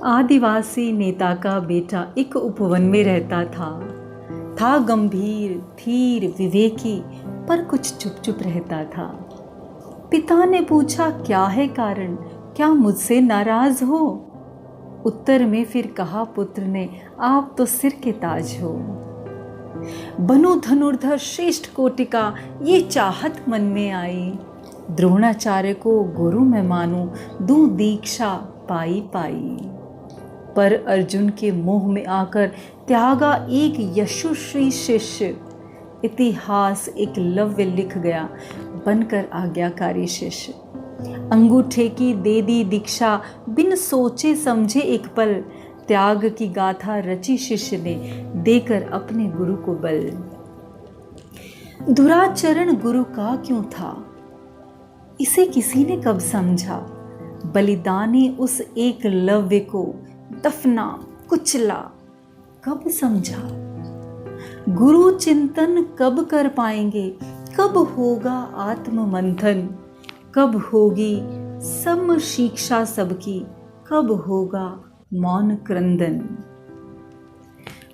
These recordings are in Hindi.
आदिवासी नेता का बेटा एक उपवन में रहता था गंभीर, धीर, विवेकी, पर कुछ चुप चुप रहता था। पिता ने पूछा, क्या है कारण, क्या मुझसे नाराज हो? उत्तर में फिर कहा पुत्र ने, आप तो सिर के ताज हो। बनो धनुर्धर श्रेष्ठ कोटि का, ये चाहत मन में आई। द्रोणाचार्य को गुरु मैं मानूं, दूं दीक्षा पाई पाई। पर अर्जुन के मोह में आकर त्यागा एक यशस्वी शिष्य। इतिहास एक लव्य लिख गया, बनकर आज्ञाकारी शिष्य। अंगूठे की दे दी दीक्षा, बिन सोचे समझे एक पल। त्याग की गाथा रची शिष्य ने, देकर अपने गुरु को बल। दुराचरण गुरु का क्यों था, इसे किसी ने कब समझा? बलिदानी उस एकलव्य को, दफना कुचला कब समझा? गुरु चिंतन कब कर पाएंगे, कब होगा आत्म मंथन? कब होगी सम शिक्षा सबकी, कब होगा मौन क्रंदन?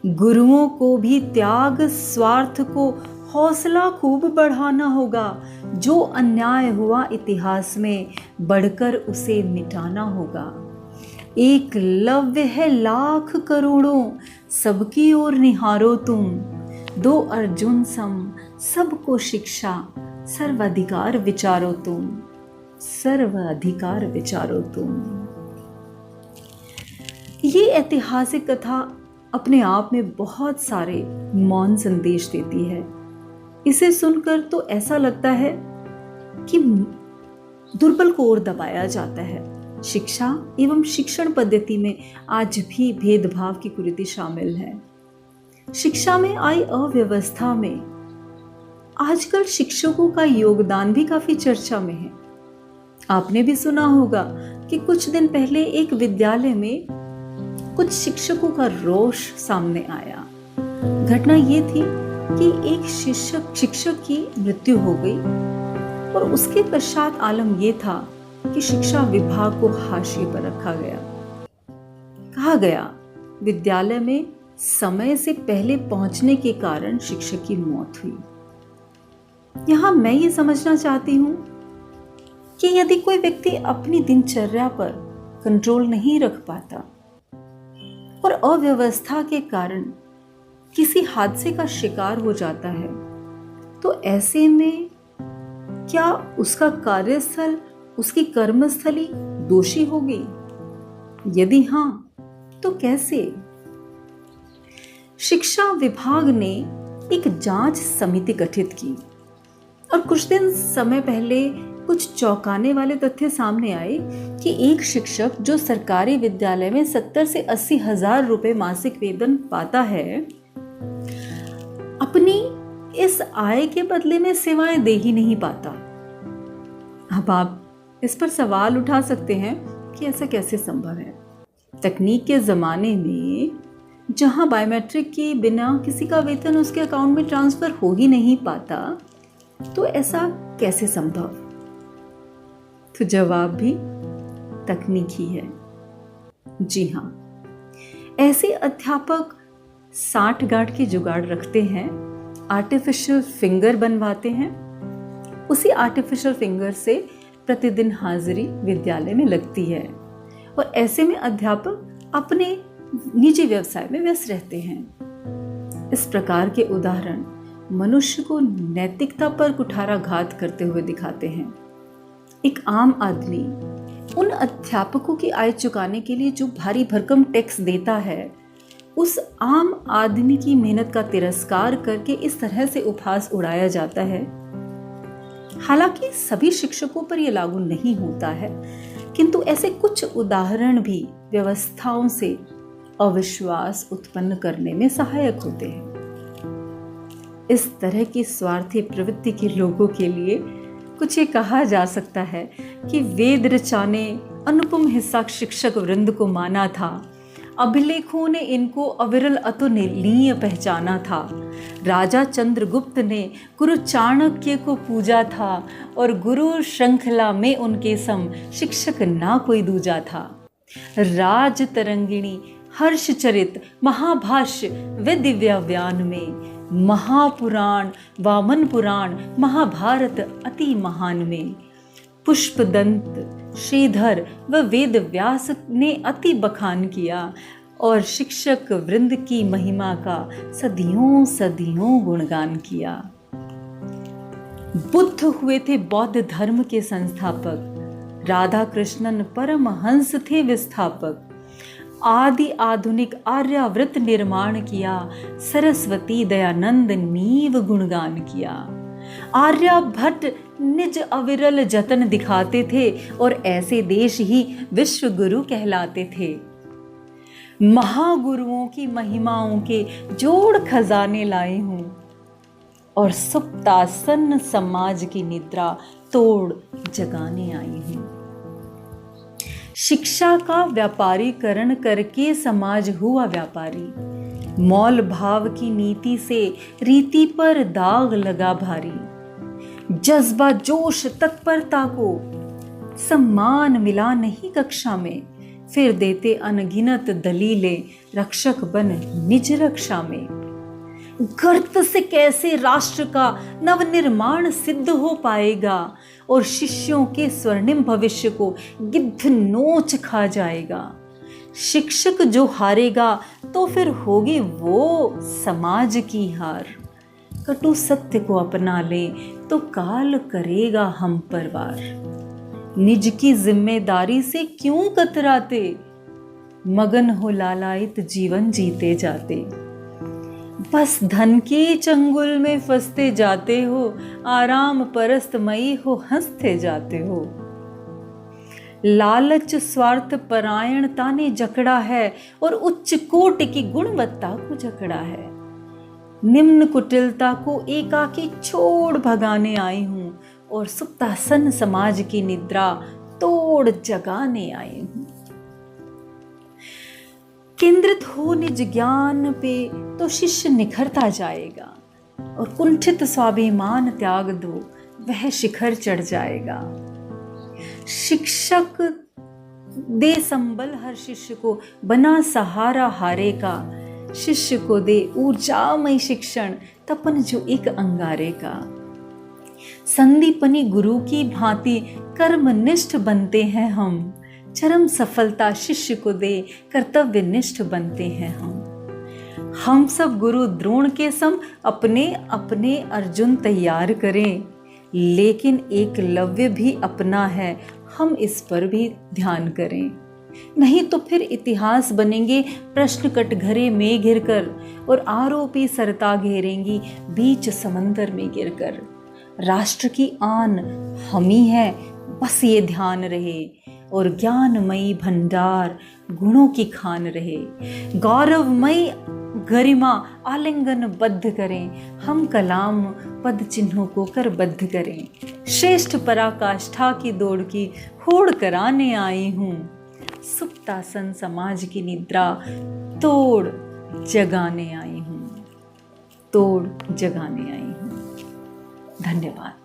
गुरुओं को भी त्याग स्वार्थ को हौसला खूब बढ़ाना होगा। जो अन्याय हुआ इतिहास में, बढ़कर उसे मिटाना होगा। एक लव्य है लाख करोड़ों, सबकी ओर निहारो तुम। दो अर्जुन सम सबको शिक्षा, सर्वाधिकार विचारो तुम। सर्वाधिकार विचारो तुम। ये ऐतिहासिक कथा अपने आप में बहुत सारे मौन संदेश देती है। इसे सुनकर तो ऐसा लगता है कि दुर्बल को और दबाया जाता है। शिक्षा एवं शिक्षण पद्धति में आज भी भेदभाव की कुरीति शामिल है। शिक्षा में आई अव्यवस्था में आजकल शिक्षकों का योगदान भी काफी चर्चा में है। आपने भी सुना होगा कि कुछ दिन पहले एक विद्यालय में कुछ शिक्षकों का रोष सामने आया। घटना ये थी कि एक शिक्षक की मृत्यु हो गई और उसके पश्चात आलम यह था कि शिक्षा विभाग को हाशिए पर रखा गया। कहा गया विद्यालय में समय से पहले पहुंचने के कारण शिक्षक की मौत हुई। यहां मैं ये समझना चाहती हूं कि यदि कोई व्यक्ति अपनी दिनचर्या पर कंट्रोल नहीं रख पाता और अव्यवस्था के कारण किसी हादसे का शिकार हो जाता है, तो ऐसे में क्या उसका कार्यस्थल, उसकी कर्मस्थली दोषी होगी? यदि हां, तो कैसे? शिक्षा विभाग ने एक जांच समिति गठित की और कुछ दिन समय पहले कुछ चौंकाने वाले तथ्य सामने आए कि एक शिक्षक जो सरकारी विद्यालय में 70 से 80 हजार रुपए मासिक वेतन पाता है, अपनी इस आय के बदले में सेवाएं दे ही नहीं पाता। अब आप इस पर सवाल उठा सकते हैं कि ऐसा कैसे संभव है। तकनीक के जमाने में जहां बायोमेट्रिक के बिना किसी का वेतन उसके अकाउंट में ट्रांसफर हो ही नहीं पाता, तो ऐसा कैसे संभव? तो जवाब भी तकनीक ही है। जी हाँ, ऐसे अध्यापक साठ गांठ के जुगाड़ रखते हैं, आर्टिफिशियल फिंगर बनवाते हैं। उसी आर्टिफिशियल फिंगर से प्रतिदिन हाजिरी विद्यालय में लगती है और ऐसे में अध्यापक अपने निजी व्यवसाय में व्यस्त रहते हैं। इस प्रकार के उदाहरण मनुष्य को नैतिकता पर कुठाराघात करते हुए दिखाते हैं। एक आम आदमी उन अध्यापकों की आय चुकाने के लिए जो भारी भरकम टैक्स देता है, उस आम आदमी की मेहनत का तिरस्कार करके इस तरह से उपहास उड़ाया जाता है। हालांकि सभी शिक्षकों पर यह लागू नहीं होता है, किंतु ऐसे कुछ उदाहरण भी व्यवस्थाओं से अविश्वास उत्पन्न करने में सहायक होते हैं। इस तरह की स्वार्थी प्रवृत्ति के लोगों के लिए कुछ ये कहा जा सकता है कि वेद रचाने अनुपम हिस्सा शिक्षक वृंद को माना था। अभिलेखों ने इनको अविरल अतुलनीय पहचाना था। राजा चंद्रगुप्त ने गुरु चाणक्य को पूजा था और गुरु श्रृंखला में उनके सम शिक्षक ना कोई दूजा था। राज तरंगिणी, हर्ष चरित, महाभाष्य व दिव्याव्यान में, महापुराण, वामन पुराण, महाभारत अति महान में, पुष्पदंत, श्रीधर व वेद व्यास ने अति बखान किया और शिक्षक वृंद की महिमा का सदियों सदियों गुणगान किया। बुद्ध हुए थे बौद्ध धर्म के संस्थापक, राधा कृष्णन परमहंस थे विस्थापक, आदि आधुनिक आर्यावृत निर्माण किया, सरस्वती दयानंद नीव गुणगान किया। आर्यभट्ट निज अविरल जतन दिखाते थे और ऐसे देश ही विश्व गुरु कहलाते थे। महागुरुओं की महिमाओं के जोड़ खजाने लाई हूं और सुप्तासन समाज की निद्रा तोड़ जगाने आई हूं। शिक्षा का व्यापारीकरण करके समाज हुआ व्यापारी, मौल भाव की नीति से रीति पर दाग लगा भारी। जज्बा जोश तत्परता को सम्मान मिला नहीं कक्षा में, फिर देते अनगिनत दलीलें रक्षक बन निज रक्षा में। गर्त से कैसे राष्ट्र का नवनिर्माण सिद्ध हो पाएगा और शिष्यों के स्वर्णिम भविष्य को गिद्ध नोच खा जाएगा। शिक्षक जो हारेगा तो फिर होगी वो समाज की हार। कटु सत्य को अपना ले तो काल करेगा हम पर वार। निज की जिम्मेदारी से क्यों कतराते, मगन हो लालायित जीवन जीते जाते। बस धन के चंगुल में फंसते जाते हो, आराम परस्त मई हो हंसते जाते हो। लालच स्वार्थ परायणता ने जकड़ा है और उच्च कोटि की गुणवत्ता को जकड़ा है। निम्न कुटिलता को एकाकी छोड़ भगाने आई हूं और सुप्तासन समाज की निद्रा तोड़ जगाने आई हूं। केंद्रित हो निज ज्ञान पे तो शिष्य निखरता जाएगा और कुंठित स्वाभिमान त्याग दो, वह शिखर चढ़ जाएगा। शिक्षक दे संबल हर शिष्य को, बना सहारा हारे का। शिष्य को दे ऊर्जामय शिक्षण, तपन जो एक अंगारे का। संदीपनी गुरु की भांति कर्मनिष्ठ बनते हैं हम, चरम सफलता शिष्य को दे कर्तव्य निष्ठ बनते हैं हम सब गुरु द्रोण के सम अपने अपने अर्जुन तैयार करें, लेकिन एकलव्य भी अपना है, हम इस पर भी ध्यान करें। नहीं तो फिर इतिहास बनेंगे प्रश्न कटघरे में घिरकर और आरोपी सरता घेरेंगी बीच समंदर में गिरकर। राष्ट्र की आन हम ही है, बस ये ध्यान रहे, और ज्ञानमयी भंडार गुणों की खान रहे। गौरवमयी गरिमा आलिंगन बद्ध करें, हम कलाम पद चिन्हों को कर बद्ध करें। श्रेष्ठ पराकाष्ठा की दौड़ की होड़ कराने आई हूँ, सुप्तासन समाज की निद्रा तोड़ जगाने आई हूँ, तोड़ जगाने आई हूँ। धन्यवाद।